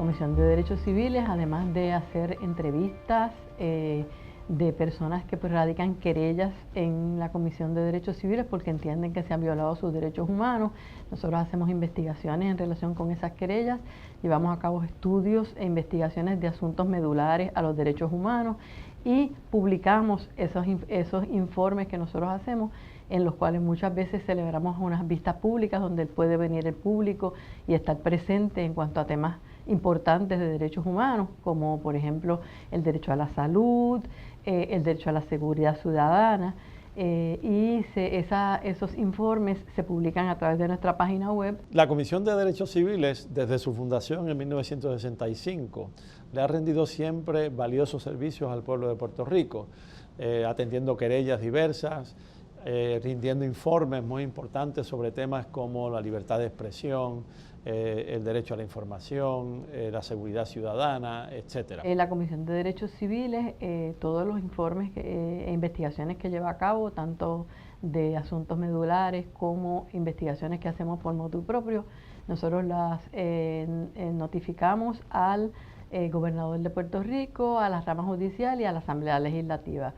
Comisión de Derechos Civiles, además de hacer entrevistas de personas que radican querellas en la Comisión de Derechos Civiles porque entienden que se han violado sus derechos humanos, nosotros hacemos investigaciones en relación con esas querellas, llevamos a cabo estudios e investigaciones de asuntos medulares a los derechos humanos y publicamos esos informes que nosotros hacemos, en los cuales muchas veces celebramos unas vistas públicas donde puede venir el público y estar presente en cuanto a temas importantes de derechos humanos, como por ejemplo el derecho a la salud, el derecho a la seguridad ciudadana, esos informes se publican a través de nuestra página web. La Comisión de Derechos Civiles, desde su fundación en 1965, le ha rendido siempre valiosos servicios al pueblo de Puerto Rico, atendiendo querellas diversas, rindiendo informes muy importantes sobre temas como la libertad de expresión, el derecho a la información, la seguridad ciudadana, etc. En la Comisión de Derechos Civiles, todos los informes e investigaciones que lleva a cabo, tanto de asuntos medulares como investigaciones que hacemos por motu propio, nosotros las notificamos al gobernador de Puerto Rico, a la rama judicial y a la Asamblea Legislativa.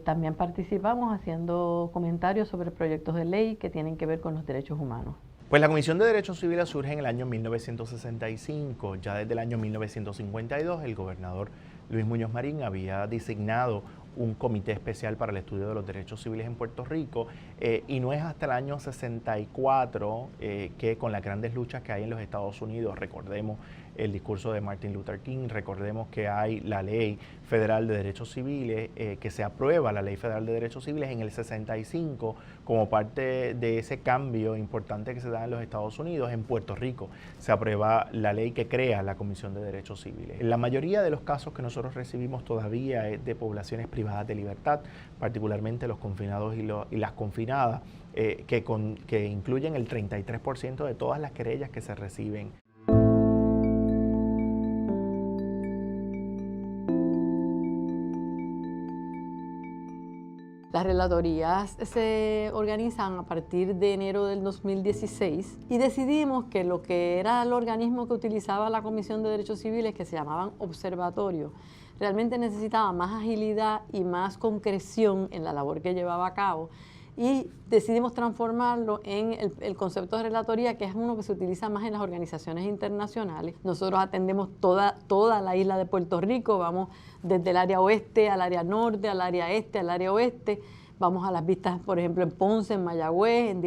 También participamos haciendo comentarios sobre proyectos de ley que tienen que ver con los derechos humanos. Pues la Comisión de Derechos Civiles surge en el año 1965. Ya desde el año 1952 el gobernador Luis Muñoz Marín había designado un comité especial para el estudio de los derechos civiles en Puerto Rico y no es hasta el año 64 que con las grandes luchas que hay en los Estados Unidos, recordemos el discurso de Martin Luther King, recordemos que hay la Ley Federal de Derechos Civiles, que se aprueba la Ley Federal de Derechos Civiles en el 65 como parte de ese cambio importante que se da en los Estados Unidos. En Puerto Rico se aprueba la ley que crea la Comisión de Derechos Civiles. La mayoría de los casos que nosotros recibimos todavía es de poblaciones privadas de libertad, particularmente los confinados y las confinadas, que incluyen el 33% de todas las querellas que se reciben. Las relatorías se organizan a partir de enero del 2016 y decidimos que lo que era el organismo que utilizaba la Comisión de Derechos Civiles, que se llamaban observatorios, realmente necesitaba más agilidad y más concreción en la labor que llevaba a cabo y decidimos transformarlo en el concepto de relatoría, que es uno que se utiliza más en las organizaciones internacionales. Nosotros atendemos toda la isla de Puerto Rico, vamos desde el área oeste al área norte, al área este, al área oeste, vamos a las vistas, por ejemplo, en Ponce, en Mayagüez, en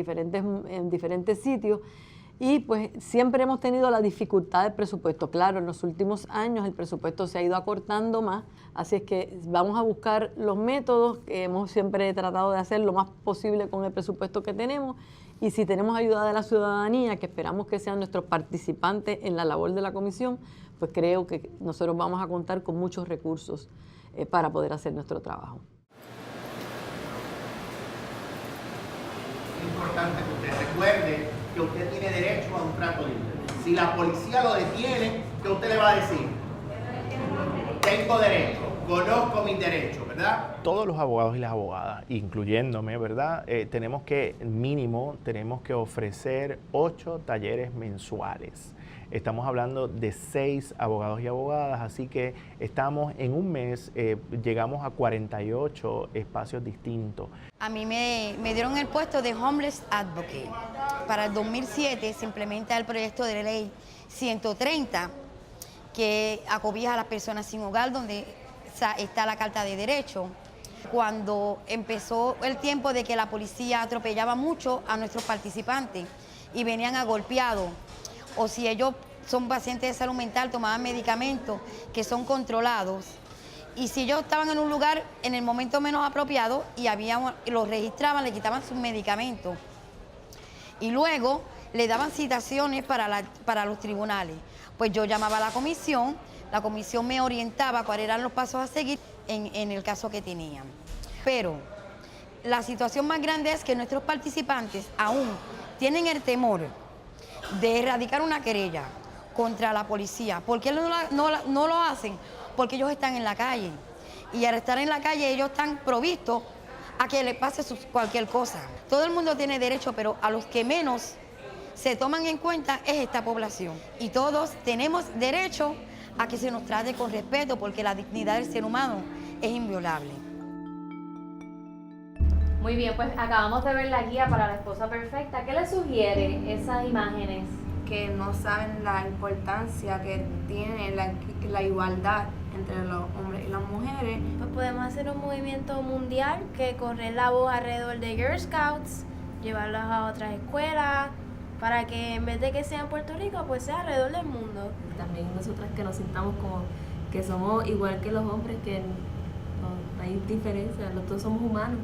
diferentes sitios. Y pues siempre hemos tenido la dificultad del presupuesto. Claro, en los últimos años el presupuesto se ha ido acortando más, así es que vamos a buscar los métodos que hemos siempre tratado de hacer lo más posible con el presupuesto que tenemos. Y si tenemos ayuda de la ciudadanía, que esperamos que sean nuestros participantes en la labor de la comisión, pues creo que nosotros vamos a contar con muchos recursos para poder hacer nuestro trabajo. Es importante que usted recuerde que usted tiene derecho a un trato libre. Si la policía lo detiene, ¿qué usted le va a decir? Tengo derecho, conozco mis derechos, ¿verdad? Todos los abogados y las abogadas, incluyéndome, ¿verdad? Tenemos que ofrecer 8 talleres mensuales. Estamos hablando de 6 abogados y abogadas, así que estamos en un mes, llegamos a 48 espacios distintos. A mí me dieron el puesto de Homeless Advocate. Para el 2007 se implementa el proyecto de ley 130, que acobija a las personas sin hogar, donde está la Carta de Derechos. Cuando empezó el tiempo de que la policía atropellaba mucho a nuestros participantes y venían agolpeados, o si ellos son pacientes de salud mental, tomaban medicamentos que son controlados, y si ellos estaban en un lugar en el momento menos apropiado y los registraban, le quitaban sus medicamentos y luego le daban citaciones para los tribunales. Pues yo llamaba a la comisión me orientaba cuáles eran los pasos a seguir en el caso que tenían. Pero la situación más grande es que nuestros participantes aún tienen el temor de erradicar una querella contra la policía. ¿Por qué no lo hacen? Porque ellos están en la calle. Y al estar en la calle ellos están provistos a que les pase cualquier cosa. Todo el mundo tiene derecho, pero a los que menos se toman en cuenta es esta población. Y todos tenemos derecho a que se nos trate con respeto, porque la dignidad del ser humano es inviolable. Muy bien, pues acabamos de ver la guía para la esposa perfecta. ¿Qué le sugiere esas imágenes? Que no saben la importancia que tiene la igualdad entre los hombres y las mujeres. Pues podemos hacer un movimiento mundial que corre la voz alrededor de Girl Scouts, llevarlos a otras escuelas, para que en vez de que sea en Puerto Rico, pues sea alrededor del mundo. También nosotras que nos sintamos como que somos igual que los hombres, que no hay diferencia, todos somos humanos.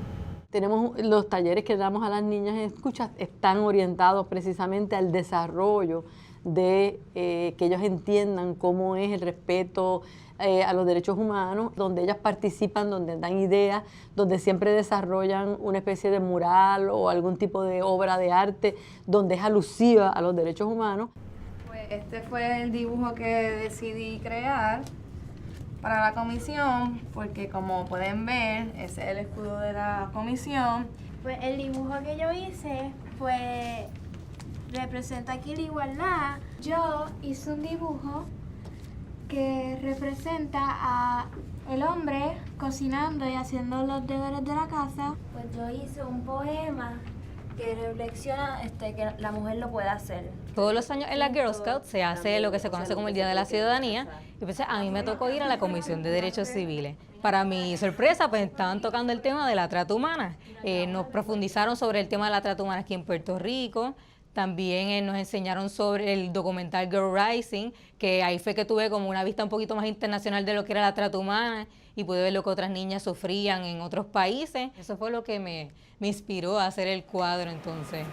Tenemos los talleres que damos a las niñas en escucha, están orientados precisamente al desarrollo de que ellos entiendan cómo es el respeto a los derechos humanos, donde ellas participan, donde dan ideas, donde siempre desarrollan una especie de mural o algún tipo de obra de arte donde es alusiva a los derechos humanos. Pues este fue el dibujo que decidí crear para la comisión, porque como pueden ver, ese es el escudo de la comisión. Pues el dibujo que yo hice representa aquí la igualdad. Yo hice un dibujo que representa a el hombre cocinando y haciendo los deberes de la casa. Pues yo hice un poema que reflexiona que la mujer lo puede hacer. Todos los años en la Girl Scout se hace lo que se conoce como el Día de la Ciudadanía, y pues a mí me tocó ir a la Comisión de Derechos Civiles. Para mi sorpresa, pues estaban tocando el tema de la trata humana. Nos profundizaron sobre el tema de la trata humana aquí en Puerto Rico. También nos enseñaron sobre el documental Girl Rising, que ahí fue que tuve como una vista un poquito más internacional de lo que era la trata humana y pude ver lo que otras niñas sufrían en otros países. Eso fue lo que me inspiró a hacer el cuadro entonces.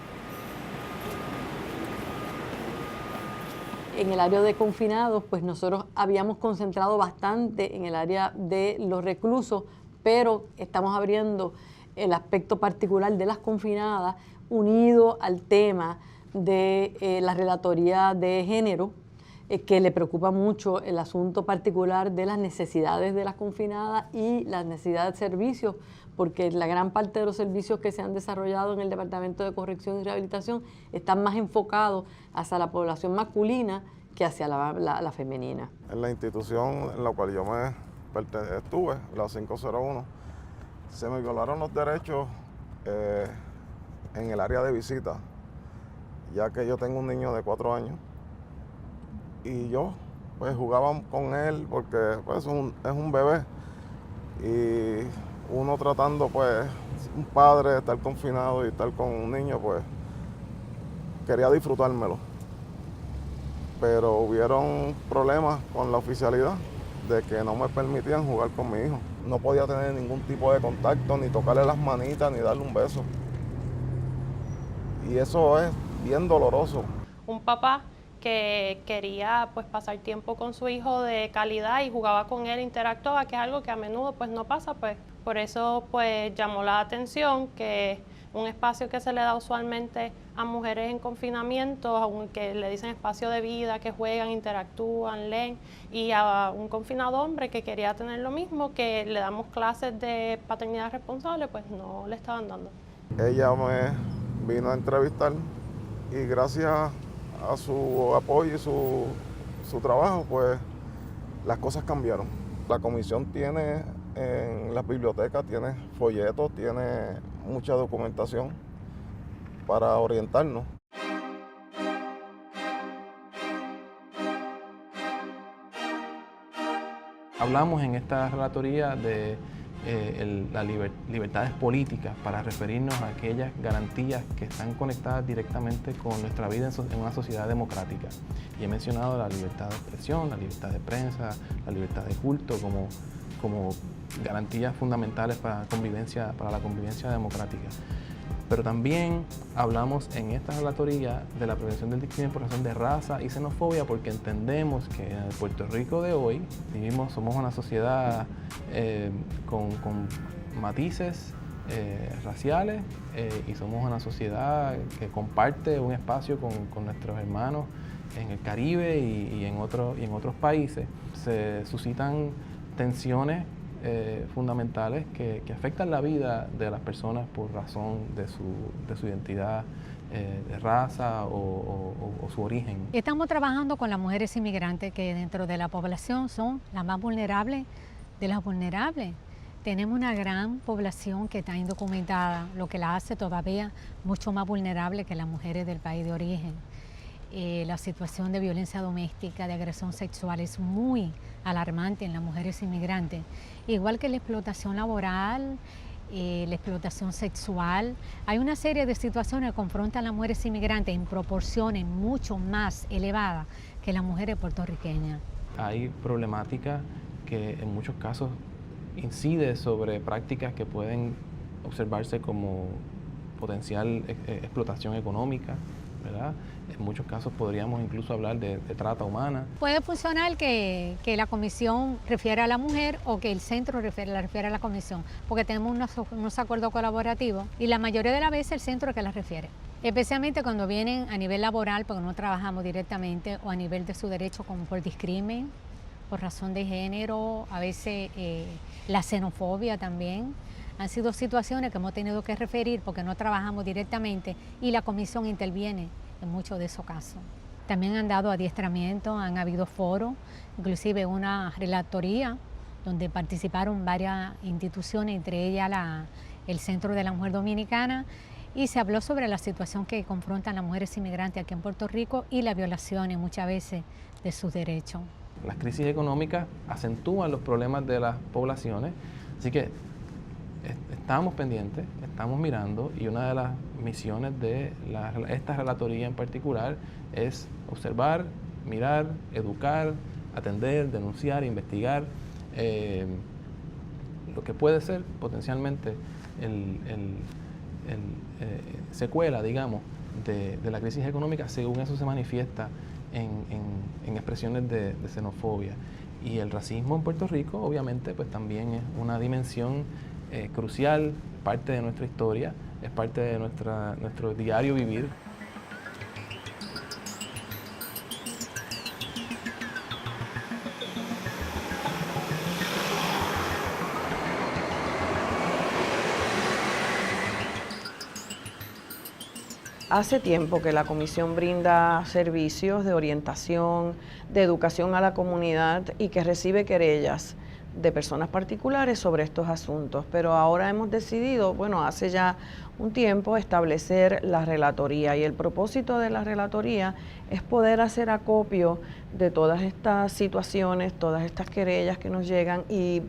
En el área de confinados, pues nosotros habíamos concentrado bastante en el área de los reclusos, pero estamos abriendo el aspecto particular de las confinadas unido al tema de la relatoría de género, que le preocupa mucho el asunto particular de las necesidades de las confinadas y las necesidades de servicios, porque la gran parte de los servicios que se han desarrollado en el Departamento de Corrección y Rehabilitación están más enfocados hacia la población masculina que hacia la femenina. En la institución en la cual yo estuve, la 501, se me violaron los derechos en el área de visita, ya que yo tengo un niño de 4 años y yo pues jugaba con él porque pues es un bebé y uno tratando pues un padre de estar confinado y estar con un niño pues quería disfrutármelo, pero hubieron problemas con la oficialidad de que no me permitían jugar con mi hijo. No podía tener ningún tipo de contacto, ni tocarle las manitas, ni darle un beso. Y eso es bien doloroso. Un papá que quería pues pasar tiempo con su hijo de calidad y jugaba con él, interactuaba, que es algo que a menudo pues no pasa, pues por eso pues llamó la atención que un espacio que se le da usualmente a mujeres en confinamiento, aunque le dicen espacio de vida, que juegan, interactúan, leen, y a un confinado hombre que quería tener lo mismo, que le damos clases de paternidad responsable, pues no le estaban dando. Ella me vino a entrevistar y gracias a su apoyo y su trabajo, pues las cosas cambiaron. La comisión tiene en las bibliotecas, tiene folletos, tiene mucha documentación para orientarnos. Hablamos en esta relatoría de las libertades políticas para referirnos a aquellas garantías que están conectadas directamente con nuestra vida en una sociedad democrática. Y he mencionado la libertad de expresión, la libertad de prensa, la libertad de culto como garantías fundamentales para la convivencia democrática. Pero también hablamos en esta relatoría de la prevención del discrimen por razón de raza y xenofobia, porque entendemos que en el Puerto Rico de hoy somos una sociedad con matices raciales y somos una sociedad que comparte un espacio con nuestros hermanos en el Caribe y en otros países. Se suscitan tensiones fundamentales que afectan la vida de las personas por razón de su identidad raza o su origen. Estamos trabajando con las mujeres inmigrantes que dentro de la población son las más vulnerables de las vulnerables. Tenemos una gran población que está indocumentada, lo que la hace todavía mucho más vulnerable que las mujeres del país de origen. La situación de violencia doméstica, de agresión sexual es muy alarmante en las mujeres inmigrantes, igual que la explotación laboral, la explotación sexual. Hay una serie de situaciones que confrontan a las mujeres inmigrantes en proporciones mucho más elevadas que las mujeres puertorriqueñas. Hay problemática que en muchos casos incide sobre prácticas que pueden observarse como potencial explotación económica, ¿verdad? En muchos casos podríamos incluso hablar de trata humana. Puede funcionar que la comisión refiera a la mujer o que el centro la refiera a la comisión, porque tenemos unos acuerdos colaborativos y la mayoría de las veces el centro es que la refiere. Especialmente cuando vienen a nivel laboral, porque no trabajamos directamente, o a nivel de su derecho como por discrimen, por razón de género, a veces la xenofobia también. Han sido situaciones que hemos tenido que referir porque no trabajamos directamente y la comisión interviene en muchos de esos casos. También han dado adiestramiento, han habido foros, inclusive una relatoría donde participaron varias instituciones, entre ellas el Centro de la Mujer Dominicana, y se habló sobre la situación que confrontan las mujeres inmigrantes aquí en Puerto Rico y las violaciones muchas veces de sus derechos. Las crisis económicas acentúan los problemas de las poblaciones, así que estamos pendientes, estamos mirando, y una de las misiones de esta relatoría en particular es observar, mirar, educar, atender, denunciar, investigar lo que puede ser potencialmente secuela, digamos, de la crisis económica, según eso se manifiesta en expresiones de xenofobia. Y el racismo en Puerto Rico, obviamente, pues también es una dimensión crucial, parte de nuestra historia, es parte de nuestro diario vivir. Hace tiempo que la comisión brinda servicios de orientación, de educación a la comunidad y que recibe querellas de personas particulares sobre estos asuntos, pero ahora hemos decidido, bueno, hace ya un tiempo, establecer la relatoría, y el propósito de la relatoría es poder hacer acopio de todas estas situaciones, todas estas querellas que nos llegan y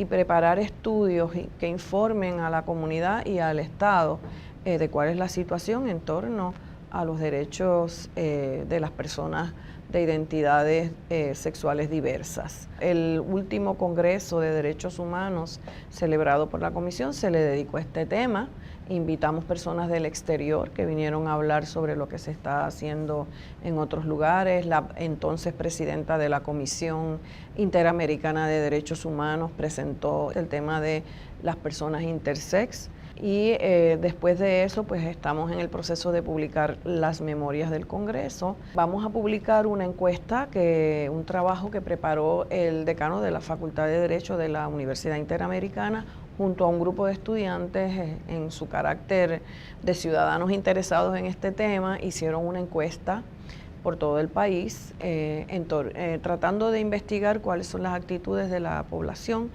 preparar estudios que informen a la comunidad y al Estado de cuál es la situación en torno a los derechos de las personas de identidades sexuales diversas. El último Congreso de Derechos Humanos celebrado por la Comisión se le dedicó a este tema. Invitamos personas del exterior que vinieron a hablar sobre lo que se está haciendo en otros lugares. La entonces presidenta de la Comisión Interamericana de Derechos Humanos presentó el tema de las personas intersex. Y después de eso, pues estamos en el proceso de publicar las memorias del Congreso. Vamos a publicar una encuesta, un trabajo que preparó el decano de la Facultad de Derecho de la Universidad Interamericana junto a un grupo de estudiantes en su carácter de ciudadanos interesados en este tema. Hicieron una encuesta por todo el país tratando de investigar cuáles son las actitudes de la población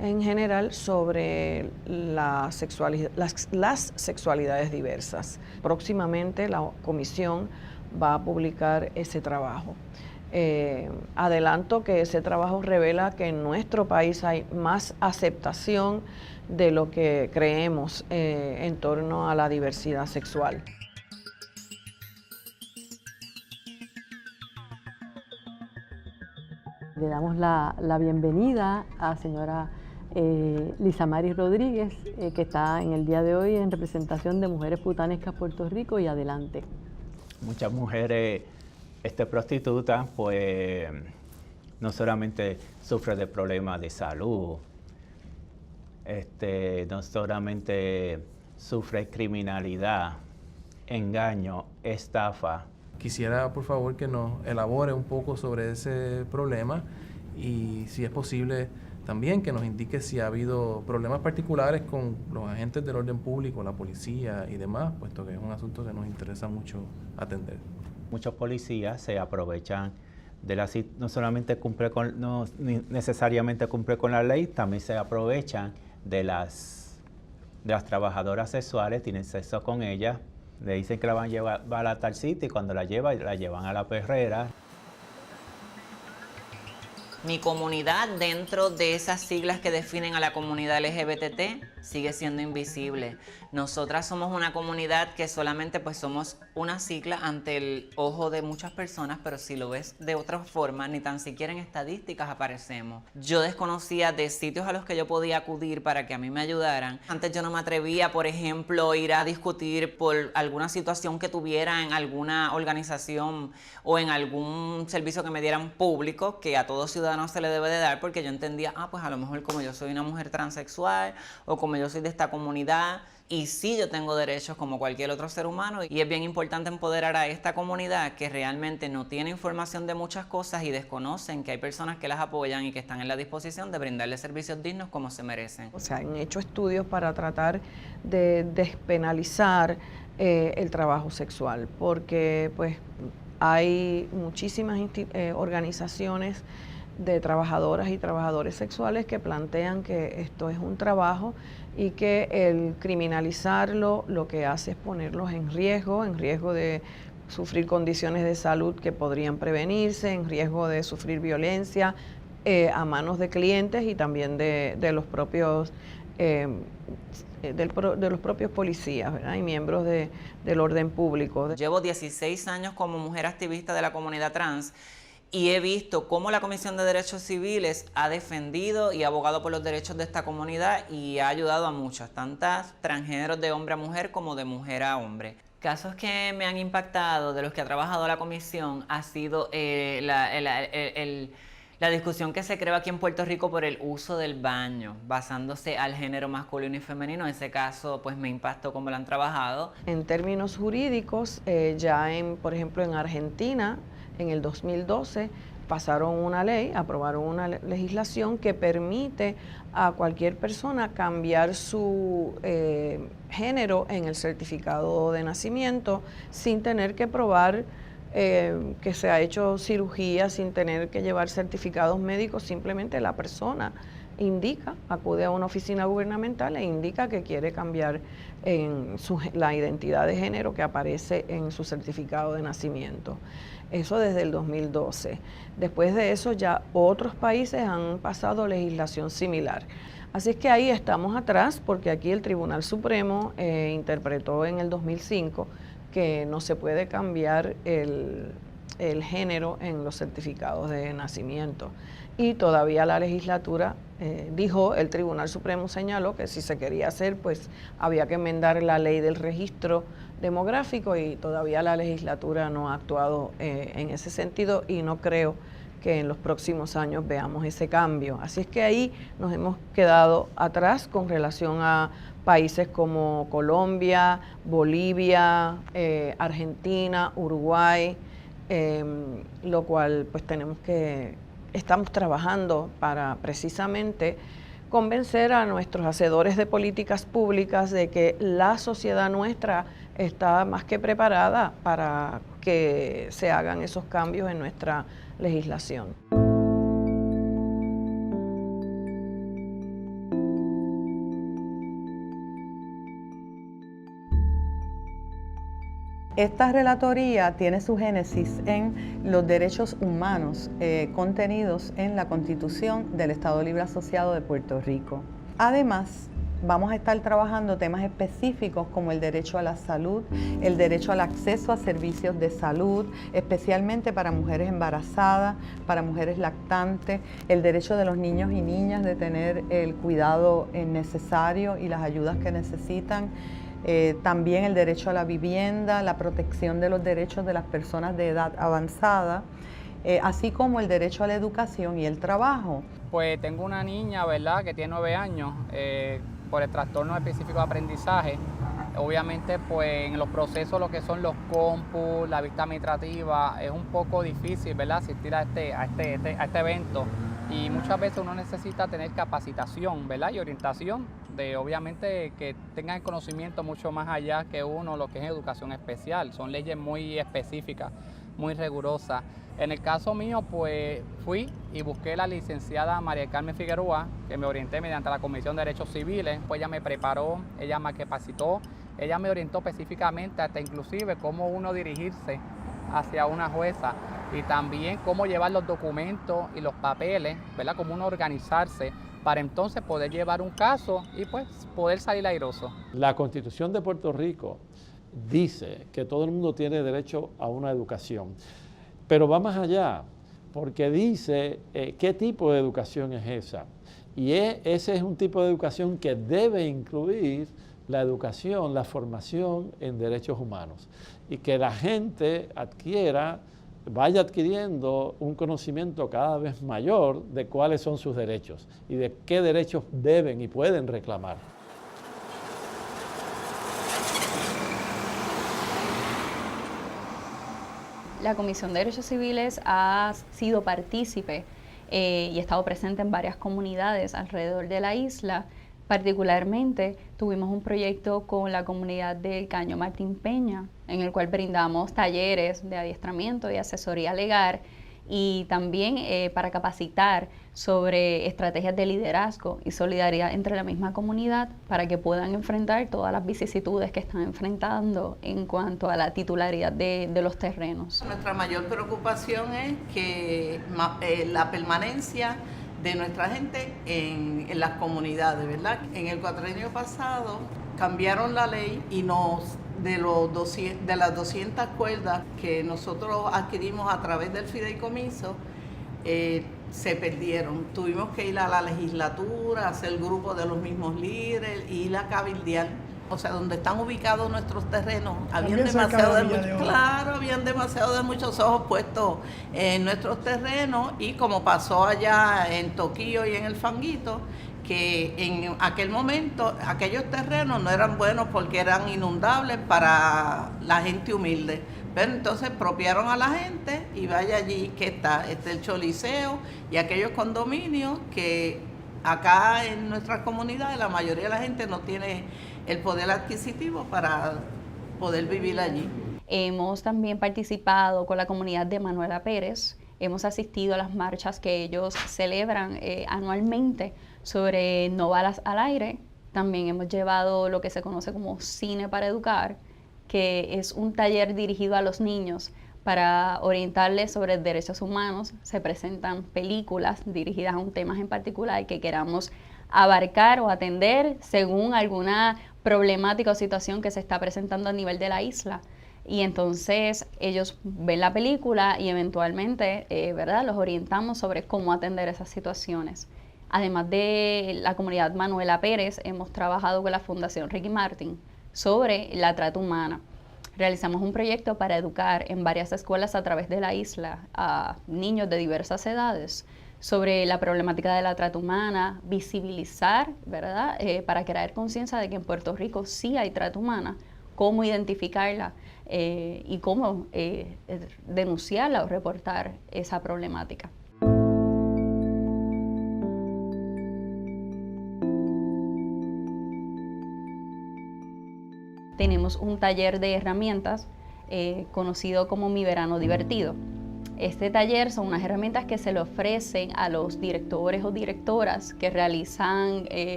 en general sobre las sexualidades diversas. Próximamente la comisión va a publicar ese trabajo. Adelanto que ese trabajo revela que en nuestro país hay más aceptación de lo que creemos en torno a la diversidad sexual. Le damos la bienvenida a la señora Lizamaris Rodríguez, que está en el día de hoy en representación de Mujeres Putanescas Puerto Rico, y adelante. Muchas mujeres prostitutas, pues no solamente sufren de problemas de salud, no solamente sufren criminalidad, engaño, estafa. Quisiera, por favor, que nos elabore un poco sobre ese problema y, si es posible, también que nos indique si ha habido problemas particulares con los agentes del orden público, la policía y demás, puesto que es un asunto que nos interesa mucho atender. Muchos policías se aprovechan de no solamente no necesariamente cumple con la ley, también se aprovechan de las trabajadoras sexuales, tienen sexo con ellas, le dicen que la van a llevar a tal sitio y cuando la llevan a la perrera. Mi comunidad, dentro de esas siglas que definen a la comunidad LGBT, sigue siendo invisible. Nosotras somos una comunidad que solamente pues somos una sigla ante el ojo de muchas personas, pero si lo ves de otra forma, ni tan siquiera en estadísticas aparecemos. Yo desconocía de sitios a los que yo podía acudir para que a mí me ayudaran. Antes yo no me atrevía, por ejemplo, ir a discutir por alguna situación que tuviera en alguna organización o en algún servicio que me dieran público, que a todo ciudadano se le debe de dar, porque yo entendía, pues a lo mejor como yo soy una mujer transexual o como yo soy de esta comunidad, y sí yo tengo derechos como cualquier otro ser humano, y es bien importante empoderar a esta comunidad que realmente no tiene información de muchas cosas y desconocen que hay personas que las apoyan y que están en la disposición de brindarles servicios dignos como se merecen. O sea, han hecho estudios para tratar de despenalizar el trabajo sexual, porque pues hay muchísimas organizaciones de trabajadoras y trabajadores sexuales que plantean que esto es un trabajo y que el criminalizarlo lo que hace es ponerlos en riesgo de sufrir condiciones de salud que podrían prevenirse, en riesgo de sufrir violencia a manos de clientes y también de los propios de los propios policías, ¿verdad? Y miembros del orden público. Llevo 16 años como mujer activista de la comunidad trans y he visto cómo la Comisión de Derechos Civiles ha defendido y abogado por los derechos de esta comunidad y ha ayudado a muchas, tantas transgéneros de hombre a mujer como de mujer a hombre. Casos que me han impactado, de los que ha trabajado la comisión, ha sido la discusión que se creó aquí en Puerto Rico por el uso del baño, basándose al género masculino y femenino. En ese caso, pues me impactó cómo lo han trabajado. En términos jurídicos, por ejemplo, en Argentina, en el 2012, aprobaron una legislación que permite a cualquier persona cambiar su género en el certificado de nacimiento sin tener que probar que se ha hecho cirugía, sin tener que llevar certificados médicos. Simplemente la persona acude a una oficina gubernamental e indica que quiere cambiar la identidad de género que aparece en su certificado de nacimiento. Eso desde el 2012. Después de eso ya otros países han pasado legislación similar. Así es que ahí estamos atrás, porque aquí el Tribunal Supremo interpretó en el 2005 que no se puede cambiar el género en los certificados de nacimiento. Y todavía la legislatura el Tribunal Supremo señaló que si se quería hacer, pues había que enmendar la ley del registro demográfico, y todavía la legislatura no ha actuado en ese sentido, y no creo que en los próximos años veamos ese cambio. Así es que ahí nos hemos quedado atrás con relación a países como Colombia, Bolivia, Argentina, Uruguay, lo cual pues estamos trabajando para precisamente convencer a nuestros hacedores de políticas públicas de que la sociedad nuestra está más que preparada para que se hagan esos cambios en nuestra legislación. Esta relatoría tiene su génesis en los derechos humanos contenidos en la Constitución del Estado Libre Asociado de Puerto Rico. Además, vamos a estar trabajando temas específicos como el derecho a la salud, el derecho al acceso a servicios de salud, especialmente para mujeres embarazadas, para mujeres lactantes, el derecho de los niños y niñas de tener el cuidado necesario y las ayudas que necesitan. También el derecho a la vivienda, la protección de los derechos de las personas de edad avanzada, así como el derecho a la educación y el trabajo. Pues tengo una niña, ¿verdad?, que tiene 9 años, por el trastorno específico de aprendizaje. Obviamente, pues en los procesos, lo que son los compus, la vista administrativa, es un poco difícil, ¿verdad?, asistir a este evento, y muchas veces uno necesita tener capacitación, ¿verdad? Y orientación de, obviamente, que tengan el conocimiento mucho más allá que uno, lo que es educación especial. Son leyes muy específicas, muy rigurosas. En el caso mío, pues fui y busqué a la licenciada María Carmen Figueroa, que me orienté mediante la Comisión de Derechos Civiles, pues ella me preparó, ella me capacitó, ella me orientó específicamente hasta inclusive cómo uno dirigirse hacia una jueza y también cómo llevar los documentos y los papeles, ¿verdad? Cómo uno organizarse para entonces poder llevar un caso y pues poder salir airoso. La Constitución de Puerto Rico dice que todo el mundo tiene derecho a una educación, pero va más allá, porque dice qué tipo de educación es esa. Y ese es un tipo de educación que debe incluir la educación, la formación en derechos humanos, y que la gente vaya adquiriendo un conocimiento cada vez mayor de cuáles son sus derechos y de qué derechos deben y pueden reclamar. La Comisión de Derechos Civiles ha sido partícipe y ha estado presente en varias comunidades alrededor de la isla. Particularmente tuvimos un proyecto con la comunidad del Caño Martín Peña, en el cual brindamos talleres de adiestramiento y asesoría legal y también para capacitar sobre estrategias de liderazgo y solidaridad entre la misma comunidad para que puedan enfrentar todas las vicisitudes que están enfrentando en cuanto a la titularidad de los terrenos. Nuestra mayor preocupación es que la permanencia de nuestra gente en las comunidades, ¿verdad? En el cuatrienio pasado cambiaron la ley y de las 200 cuerdas que nosotros adquirimos a través del fideicomiso, se perdieron. Tuvimos que ir a la legislatura, hacer grupo de los mismos líderes, ir a cabildear. O sea, donde están ubicados nuestros terrenos, habían demasiado de muchos ojos puestos en nuestros terrenos, y como pasó allá en Toquillo y en el Fanguito, que en aquel momento aquellos terrenos no eran buenos porque eran inundables para la gente humilde. Pero entonces expropiaron a la gente y vaya allí que está el Choliseo y aquellos condominios que acá en nuestras comunidades la mayoría de la gente no tiene el poder adquisitivo para poder vivir allí. Hemos también participado con la comunidad de Manuela Pérez, hemos asistido a las marchas que ellos celebran anualmente sobre No Balas al Aire. También hemos llevado lo que se conoce como Cine para Educar, que es un taller dirigido a los niños para orientarles sobre derechos humanos. Se presentan películas dirigidas a un tema en particular que queramos abarcar o atender según alguna problemática o situación que se está presentando a nivel de la isla. Y entonces ellos ven la película y eventualmente ¿verdad? Los orientamos sobre cómo atender esas situaciones. Además de la comunidad Manuela Pérez, hemos trabajado con la Fundación Ricky Martin sobre la trata humana. Realizamos un proyecto para educar en varias escuelas a través de la isla a niños de diversas edades sobre la problemática de la trata humana, visibilizar, ¿verdad? Para crear conciencia de que en Puerto Rico sí hay trata humana, cómo identificarla y cómo denunciarla o reportar esa problemática. Tenemos un taller de herramientas conocido como Mi Verano Divertido. Este taller son unas herramientas que se le ofrecen a los directores o directoras que realizan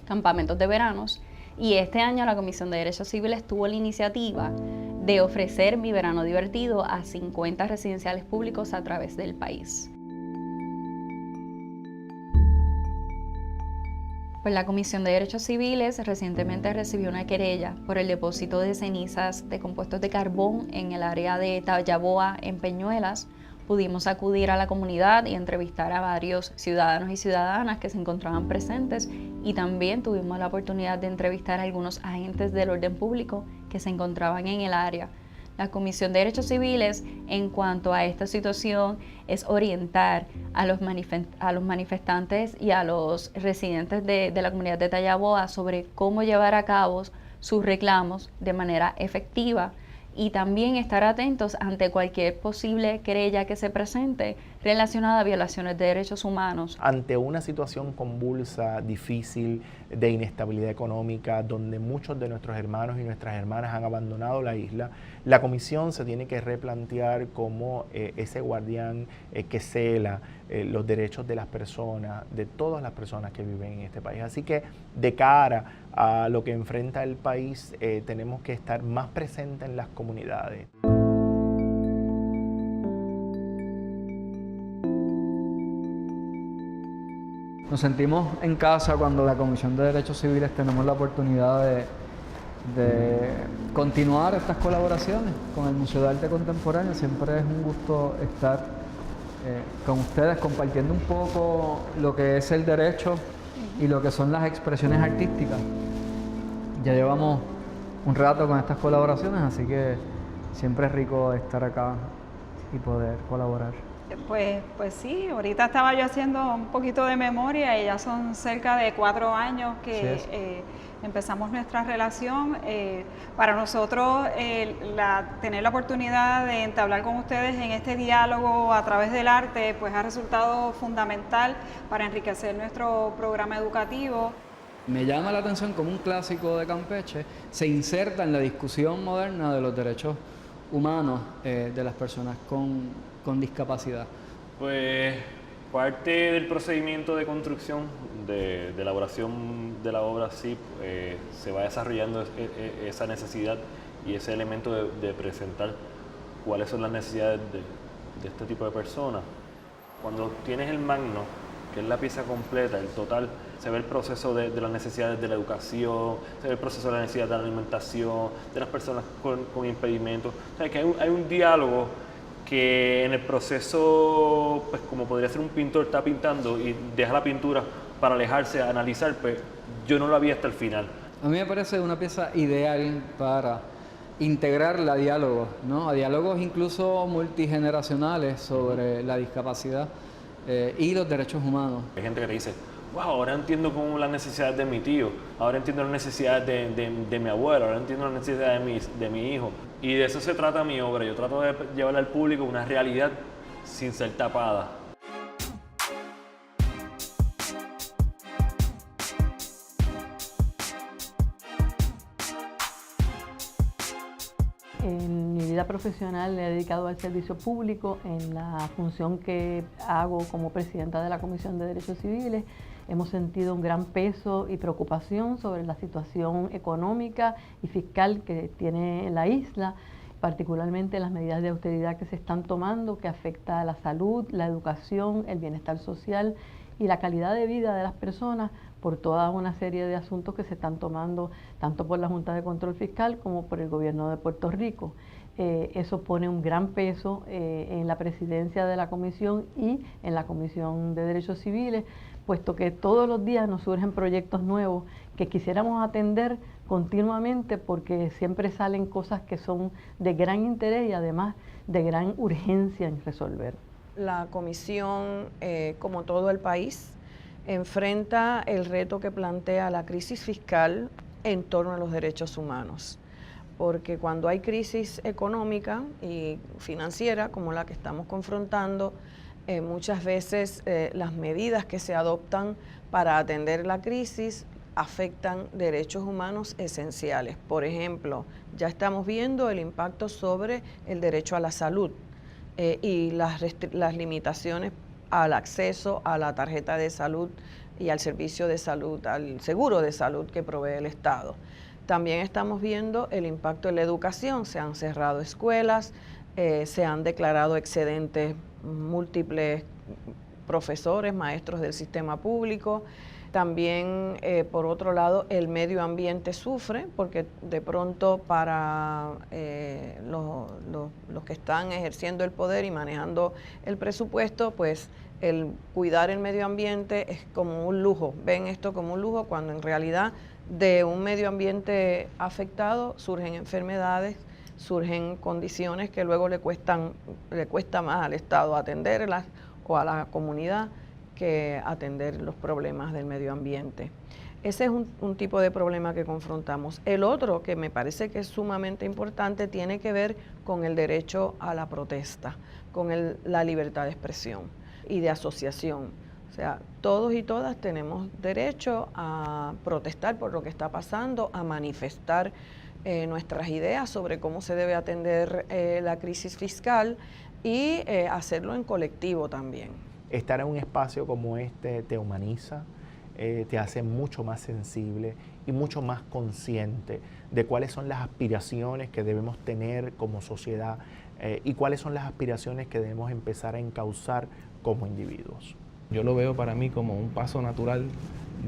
campamentos de veranos, y este año la Comisión de Derechos Civiles tuvo la iniciativa de ofrecer Mi Verano Divertido a 50 residenciales públicos a través del país. Pues la Comisión de Derechos Civiles recientemente recibió una querella por el depósito de cenizas de compuestos de carbón en el área de Tallaboa, en Peñuelas. Pudimos acudir a la comunidad y entrevistar a varios ciudadanos y ciudadanas que se encontraban presentes, y también tuvimos la oportunidad de entrevistar a algunos agentes del orden público que se encontraban en el área. La Comisión de Derechos Civiles, en cuanto a esta situación, es orientar a los manifestantes y a los residentes de la comunidad de Tallaboa sobre cómo llevar a cabo sus reclamos de manera efectiva, y también estar atentos ante cualquier posible querella que se presente relacionada a violaciones de derechos humanos. Ante una situación convulsa, difícil, de inestabilidad económica, donde muchos de nuestros hermanos y nuestras hermanas han abandonado la isla, la comisión se tiene que replantear como ese guardián que cela los derechos de las personas, de todas las personas que viven en este país. Así que de cara a lo que enfrenta el país, tenemos que estar más presentes en las comunidades. Nos sentimos en casa cuando la Comisión de Derechos Civiles tenemos la oportunidad de continuar estas colaboraciones con el Museo de Arte Contemporáneo. Siempre es un gusto estar con ustedes compartiendo un poco lo que es el derecho y lo que son las expresiones artísticas. Ya llevamos un rato con estas colaboraciones, así que siempre es rico estar acá y poder colaborar. Pues sí, ahorita estaba yo haciendo un poquito de memoria y ya son cerca de 4 años que empezamos nuestra relación. Para nosotros tener la oportunidad de entablar con ustedes en este diálogo a través del arte pues ha resultado fundamental para enriquecer nuestro programa educativo. Me llama la atención como un clásico de Campeche se inserta en la discusión moderna de los derechos humanos de las personas con discapacidad. Pues parte del procedimiento de construcción, de elaboración de la obra, sí, se va desarrollando esa necesidad y ese elemento de presentar cuáles son las necesidades de este tipo de personas. Cuando tienes el magno, que es la pieza completa, el total, se ve el proceso de las necesidades de la educación, se ve el proceso de la necesidad de la alimentación, de las personas con impedimentos. O sea, que hay un diálogo que en el proceso, pues como podría ser un pintor, está pintando y deja la pintura para alejarse a analizar, pues yo no lo había hasta el final. A mí me parece una pieza ideal para integrarla a diálogos, ¿no? A diálogos incluso multigeneracionales sobre la discapacidad y los derechos humanos. Hay gente que te dice, wow, ahora entiendo cómo las necesidades de mi tío, ahora entiendo las necesidades de mi abuelo, ahora entiendo las necesidades de mi hijo. Y de eso se trata mi obra. Yo trato de llevarle al público una realidad sin ser tapada. En mi vida profesional le he dedicado al servicio público en la función que hago como presidenta de la Comisión de Derechos Civiles. Hemos sentido un gran peso y preocupación sobre la situación económica y fiscal que tiene la isla, particularmente las medidas de austeridad que se están tomando, que afecta a la salud, la educación, el bienestar social y la calidad de vida de las personas por toda una serie de asuntos que se están tomando tanto por la Junta de Control Fiscal como por el Gobierno de Puerto Rico. Eso pone un gran peso en la presidencia de la Comisión y en la Comisión de Derechos Civiles, puesto que todos los días nos surgen proyectos nuevos que quisiéramos atender continuamente porque siempre salen cosas que son de gran interés y además de gran urgencia en resolver. La Comisión, como todo el país, enfrenta el reto que plantea la crisis fiscal en torno a los derechos humanos. Porque cuando hay crisis económica y financiera, como la que estamos confrontando, muchas veces las medidas que se adoptan para atender la crisis afectan derechos humanos esenciales. Por ejemplo, ya estamos viendo el impacto sobre el derecho a la salud y las limitaciones al acceso a la tarjeta de salud y al servicio de salud, al seguro de salud que provee el Estado. También estamos viendo el impacto en la educación. Se han cerrado escuelas, se han declarado excedentes múltiples profesores, maestros del sistema público. También, por otro lado, el medio ambiente sufre porque de pronto para los que están ejerciendo el poder y manejando el presupuesto, pues el cuidar el medio ambiente es como un lujo. Ven esto como un lujo cuando en realidad de un medio ambiente afectado surgen enfermedades, surgen condiciones que luego le cuesta más al Estado atenderlas o a la comunidad que atender los problemas del medio ambiente. Ese es un tipo de problema que confrontamos. El otro, que me parece que es sumamente importante, tiene que ver con el derecho a la protesta, con la libertad de expresión. y de asociación. O sea, todos y todas tenemos derecho a protestar por lo que está pasando, a manifestar nuestras ideas sobre cómo se debe atender la crisis fiscal y hacerlo en colectivo también. Estar en un espacio como este te humaniza, te hace mucho más sensible y mucho más consciente de cuáles son las aspiraciones que debemos tener como sociedad y cuáles son las aspiraciones que debemos empezar a encauzar como individuos. Yo lo veo para mí como un paso natural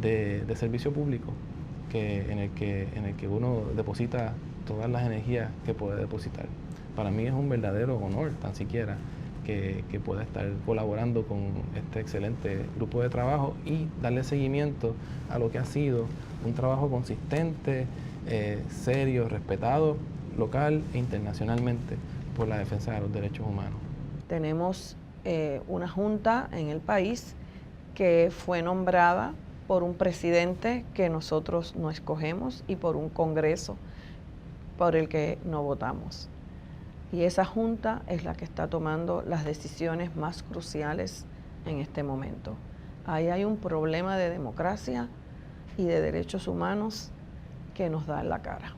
de servicio público, en el que uno deposita todas las energías que puede depositar. Para mí es un verdadero honor, tan siquiera, que pueda estar colaborando con este excelente grupo de trabajo y darle seguimiento a lo que ha sido un trabajo consistente, serio, respetado, local e internacionalmente por la defensa de los derechos humanos. Tenemos una junta en el país que fue nombrada por un presidente que nosotros no escogemos y por un Congreso por el que no votamos. Y esa junta es la que está tomando las decisiones más cruciales en este momento. Ahí hay un problema de democracia y de derechos humanos que nos da en la cara.